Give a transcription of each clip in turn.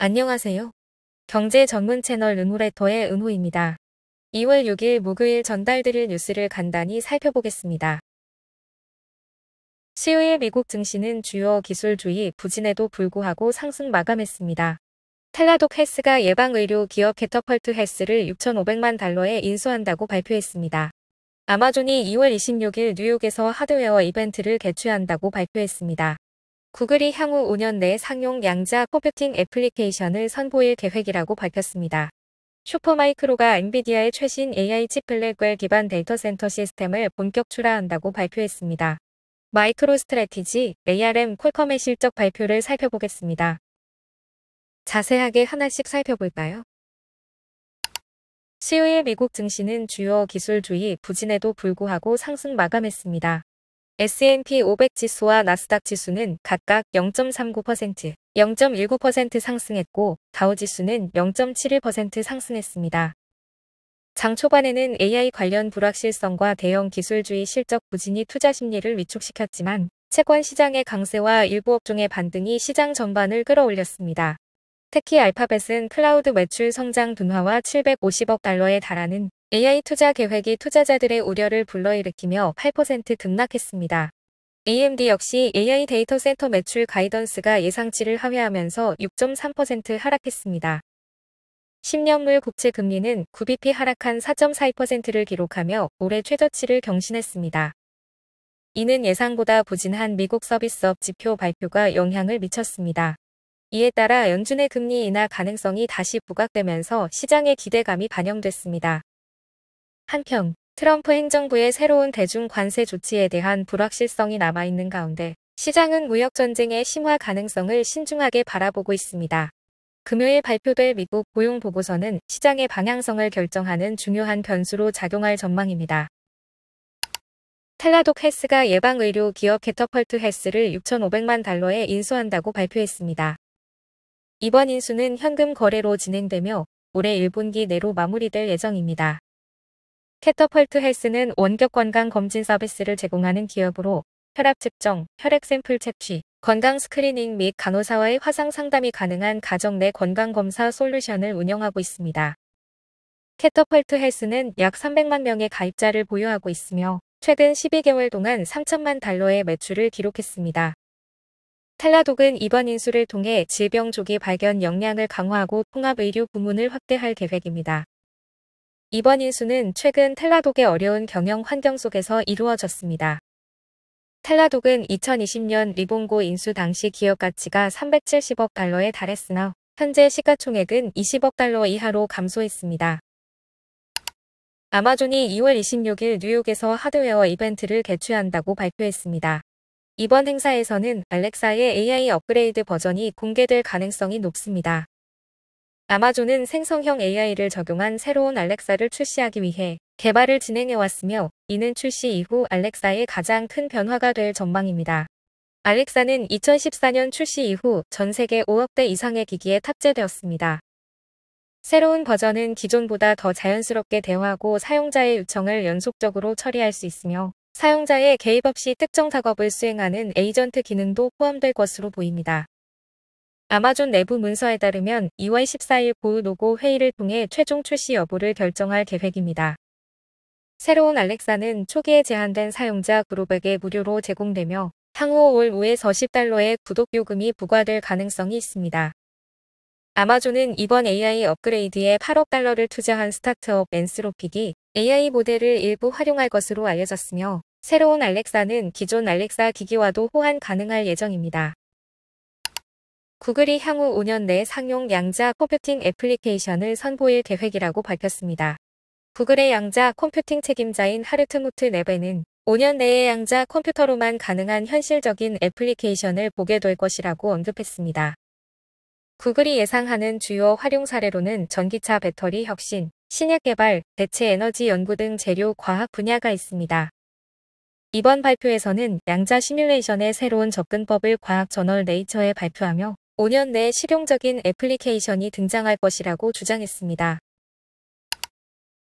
안녕하세요. 경제 전문 채널 은호레터의 은호입니다. 2월 6일 목요일 전달드릴 뉴스를 간단히 살펴보겠습니다. 수요일 미국 증시는 주요 기술주의 부진에도 불구하고 상승 마감했습니다. 텔라독 헬스가 예방의료 기업 캐터펄트 헬스를 6,500만 달러에 인수한다고 발표했습니다. 아마존이 2월 26일 뉴욕에서 하드웨어 이벤트를 개최한다고 발표했습니다. 구글이 향후 5년 내 상용 양자 컴퓨팅 애플리케이션을 선보일 계획이라고 밝혔습니다. 슈퍼마이크로가 엔비디아의 최신 AI 칩 블랙웰 기반 데이터 센터 시스템을 본격 출하한다고 발표했습니다. 마이크로 스트래티지, ARM 퀄컴의 실적 발표를 살펴보겠습니다. 자세하게 하나씩 살펴볼까요? 수요일 미국 증시는 주요 기술주의 부진에도 불구하고 상승 마감했습니다. S&P 500 지수와 나스닥 지수는 각각 0.39%, 0.19% 상승했고 다우지수는 0.71% 상승했습니다. 장 초반에는 AI 관련 불확실성과 대형 기술주의 실적 부진이 투자 심리를 위축시켰지만 채권 시장의 강세와 일부 업종의 반등이 시장 전반을 끌어올렸습니다. 특히 알파벳은 클라우드 매출 성장 둔화와 750억 달러에 달하는 AI 투자 계획이 투자자들의 우려를 불러일으키며 8% 급락했습니다. AMD 역시 AI 데이터 센터 매출 가이던스가 예상치를 하회하면서 6.3% 하락했습니다. 10년물 국채 금리는 9bp 하락한 4.42%를 기록하며 올해 최저치를 경신했습니다. 이는 예상보다 부진한 미국 서비스업 지표 발표가 영향을 미쳤습니다. 이에 따라 연준의 금리 인하 가능성이 다시 부각되면서 시장의 기대감이 반영됐습니다. 한편 트럼프 행정부의 새로운 대중 관세 조치에 대한 불확실성이 남아있는 가운데 시장은 무역전쟁의 심화 가능성을 신중하게 바라보고 있습니다. 금요일 발표될 미국 고용 보고서는 시장의 방향성을 결정하는 중요한 변수로 작용할 전망입니다. 텔라독 헬스가 예방의료 기업 캐터펄트 헬스를 6,500만 달러에 인수한다고 발표했습니다. 이번 인수는 현금 거래로 진행되며 올해 1분기 내로 마무리될 예정입니다. 캐터펄트 헬스는 원격 건강 검진 서비스를 제공하는 기업으로 혈압 측정, 혈액 샘플 채취, 건강 스크리닝 및 간호사와의 화상 상담이 가능한 가정 내 건강검사 솔루션을 운영하고 있습니다. 캐터펄트 헬스는 약 300만 명의 가입자를 보유하고 있으며 최근 12개월 동안 3천만 달러의 매출을 기록했습니다. 텔라독은 이번 인수를 통해 질병 조기 발견 역량을 강화하고 통합의료 부문을 확대할 계획입니다. 이번 인수는 최근 텔라독의 어려운 경영 환경 속에서 이루어졌습니다. 텔라독은 2020년 리본고 인수 당시 기업 가치가 370억 달러에 달했으나 현재 시가총액은 20억 달러 이하로 감소했습니다. 아마존이 2월 26일 뉴욕에서 하드웨어 이벤트를 개최한다고 발표했습니다. 이번 행사에서는 알렉사의 AI 업그레이드 버전이 공개될 가능성이 높습니다. 아마존은 생성형 AI를 적용한 새로운 알렉사를 출시하기 위해 개발을 진행해왔으며 이는 출시 이후 알렉사의 가장 큰 변화가 될 전망입니다. 알렉사는 2014년 출시 이후 전 세계 5억 대 이상의 기기에 탑재되었습니다. 새로운 버전은 기존보다 더 자연스럽게 대화하고 사용자의 요청을 연속적으로 처리할 수 있으며 사용자의 개입 없이 특정 작업을 수행하는 에이전트 기능도 포함될 것으로 보입니다. 아마존 내부 문서에 따르면 2월 14일 고우 노고 회의를 통해 최종 출시 여부를 결정할 계획입니다. 새로운 알렉사는 초기에 제한된 사용자 그룹에게 무료로 제공되며 향후 올 5에서 10달러의 구독 요금이 부과될 가능성이 있습니다. 아마존은 이번 AI 업그레이드에 8억 달러를 투자한 스타트업 엔스로픽이 AI 모델을 일부 활용할 것으로 알려졌으며 새로운 알렉사는 기존 알렉사 기기와도 호환 가능할 예정입니다. 구글이 향후 5년 내 상용 양자 컴퓨팅 애플리케이션을 선보일 계획이라고 밝혔습니다. 구글의 양자 컴퓨팅 책임자인 하르트무트 네베는 5년 내에 양자 컴퓨터로만 가능한 현실적인 애플리케이션을 보게 될 것이라고 언급했습니다. 구글이 예상하는 주요 활용 사례로는 전기차 배터리 혁신, 신약 개발, 대체 에너지 연구 등 재료 과학 분야가 있습니다. 이번 발표에서는 양자 시뮬레이션의 새로운 접근법을 과학 저널 네이처에 발표하며 5년 내 실용적인 애플리케이션이 등장할 것이라고 주장했습니다.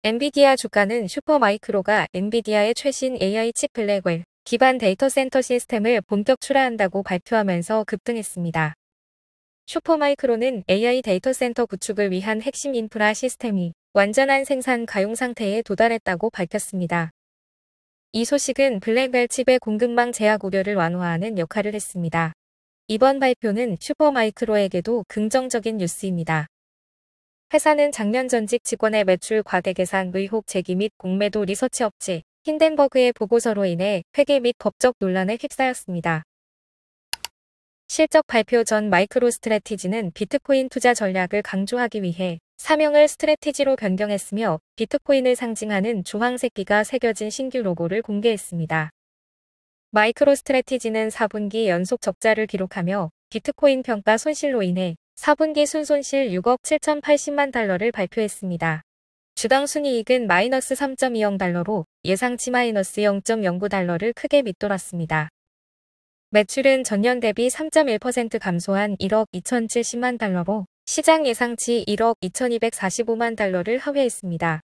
엔비디아 주가는 슈퍼마이크로가 엔비디아의 최신 AI 칩 블랙웰 기반 데이터 센터 시스템을 본격 출하한다고 발표하면서 급등했습니다. 슈퍼마이크론은 AI 데이터 센터 구축을 위한 핵심 인프라 시스템이 완전한 생산 가용 상태에 도달했다고 밝혔습니다. 이 소식은 블랙벨 칩의 공급망 제약 우려를 완화하는 역할을 했습니다. 이번 발표는 슈퍼마이크로에게도 긍정적인 뉴스입니다. 회사는 작년 전직 직원의 매출 과대 계산 의혹 제기 및 공매도 리서치 업체 힌덴버그의 보고서로 인해 회계 및 법적 논란에 휩싸였습니다. 실적 발표 전 마이크로스트래티지는 비트코인 투자 전략을 강조하기 위해 사명을 스트래티지로 변경했으며 비트코인을 상징하는 주황색기가 새겨진 신규 로고를 공개했습니다. 마이크로스트래티지는 4분기 연속 적자를 기록하며 비트코인 평가 손실로 인해 4분기 순손실 6억 7,080만 달러를 발표했습니다. 주당 순이익은 마이너스 3.20 달러로 예상치 마이너스 0.09 달러를 크게 밑돌았습니다. 매출은 전년 대비 3.1% 감소한 1억 2,070만 달러로 시장 예상치 1억 2,245만 달러를 하회했습니다.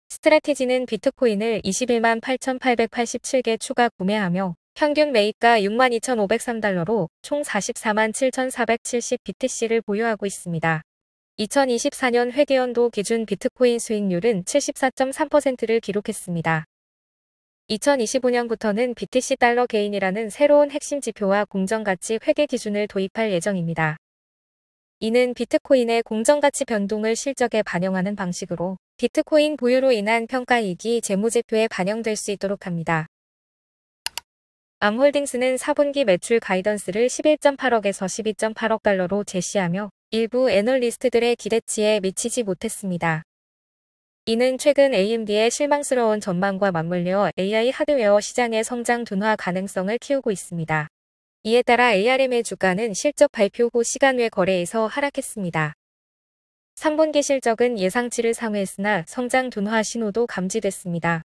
스트래티지는 비트코인을 21만 8,887개 추가 구매하며 평균 매입가 62,503달러로 총 44만 7,470 BTC를 보유하고 있습니다. 2024년 회계연도 기준 비트코인 수익률은 74.3%를 기록했습니다. 2025년부터는 BTC 달러 게인이라는 새로운 핵심 지표와 공정가치 회계 기준을 도입할 예정입니다. 이는 비트코인의 공정가치 변동을 실적에 반영하는 방식으로 비트코인 보유로 인한 평가이익이 재무제표에 반영될 수 있도록 합니다. 암홀딩스는 4분기 매출 가이던스를 11.8억에서 12.8억 달러로 제시하며 일부 애널리스트들의 기대치에 미치지 못했습니다. 이는 최근 AMD의 실망스러운 전망과 맞물려 AI 하드웨어 시장의 성장 둔화 가능성을 키우고 있습니다. 이에 따라 ARM의 주가는 실적 발표 후 시간 외 거래에서 하락했습니다. 3분기 실적은 예상치를 상회했으나 성장 둔화 신호도 감지됐습니다.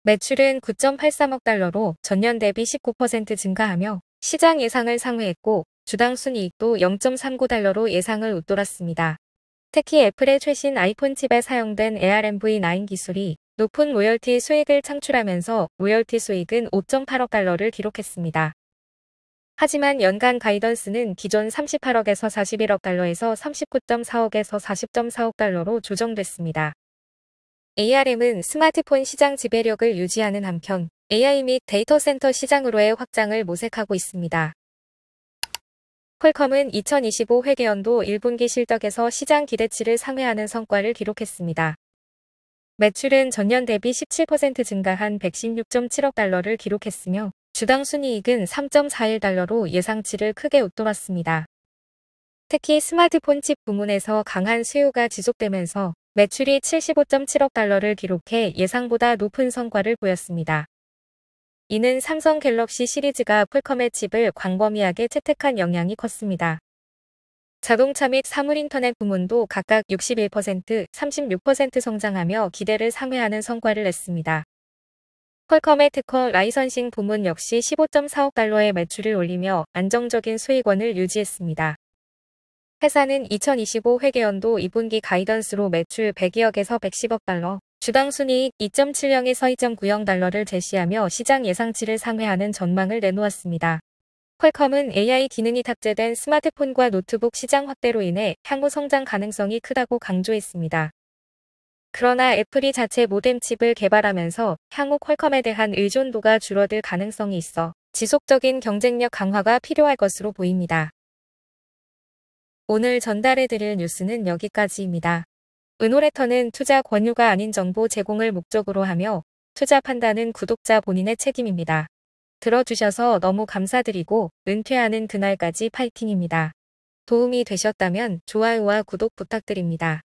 매출은 9.83억 달러로 전년 대비 19% 증가하며 시장 예상을 상회했고 주당 순이익도 0.39 달러로 예상을 웃돌았습니다. 특히 애플의 최신 아이폰 칩에 사용된 ARMv9 기술이 높은 로열티 수익을 창출하면서 로열티 수익은 5.8억 달러를 기록했습니다. 하지만 연간 가이던스는 기존 38억에서 41억 달러에서 39.4억에서 40.4억 달러로 조정됐습니다. ARM은 스마트폰 시장 지배력을 유지하는 한편 AI 및 데이터 센터 시장으로의 확장을 모색하고 있습니다. 퀄컴은 2025 회계연도 1분기 실적에서 시장 기대치를 상회하는 성과를 기록했습니다. 매출은 전년 대비 17% 증가한 116.7억 달러를 기록했으며 주당 순이익은 3.41 달러로 예상치를 크게 웃돌았습니다. 특히 스마트폰 칩 부문에서 강한 수요가 지속되면서 매출이 75.7억 달러를 기록해 예상보다 높은 성과를 보였습니다. 이는 삼성 갤럭시 시리즈가 퀄컴의 칩을 광범위하게 채택한 영향이 컸습니다. 자동차 및 사물인터넷 부문도 각각 61%, 36% 성장하며 기대를 상회하는 성과를 냈습니다. 퀄컴의 특허 라이선싱 부문 역시 15.4억 달러의 매출을 올리며 안정적인 수익원을 유지했습니다. 회사는 2025 회계연도 2분기 가이던스로 매출 102억에서 110억 달러, 주당 순이익 2.70에서 2.90 달러를 제시하며 시장 예상치를 상회하는 전망을 내놓았습니다. 퀄컴은 AI 기능이 탑재된 스마트폰과 노트북 시장 확대로 인해 향후 성장 가능성이 크다고 강조했습니다. 그러나 애플이 자체 모뎀 칩을 개발하면서 향후 퀄컴에 대한 의존도가 줄어들 가능성이 있어 지속적인 경쟁력 강화가 필요할 것으로 보입니다. 오늘 전달해드릴 뉴스는 여기까지입니다. 은호레터는 투자 권유가 아닌 정보 제공을 목적으로 하며 투자 판단은 구독자 본인의 책임입니다. 들어주셔서 너무 감사드리고 은퇴하는 그날까지 파이팅입니다. 도움이 되셨다면 좋아요와 구독 부탁드립니다.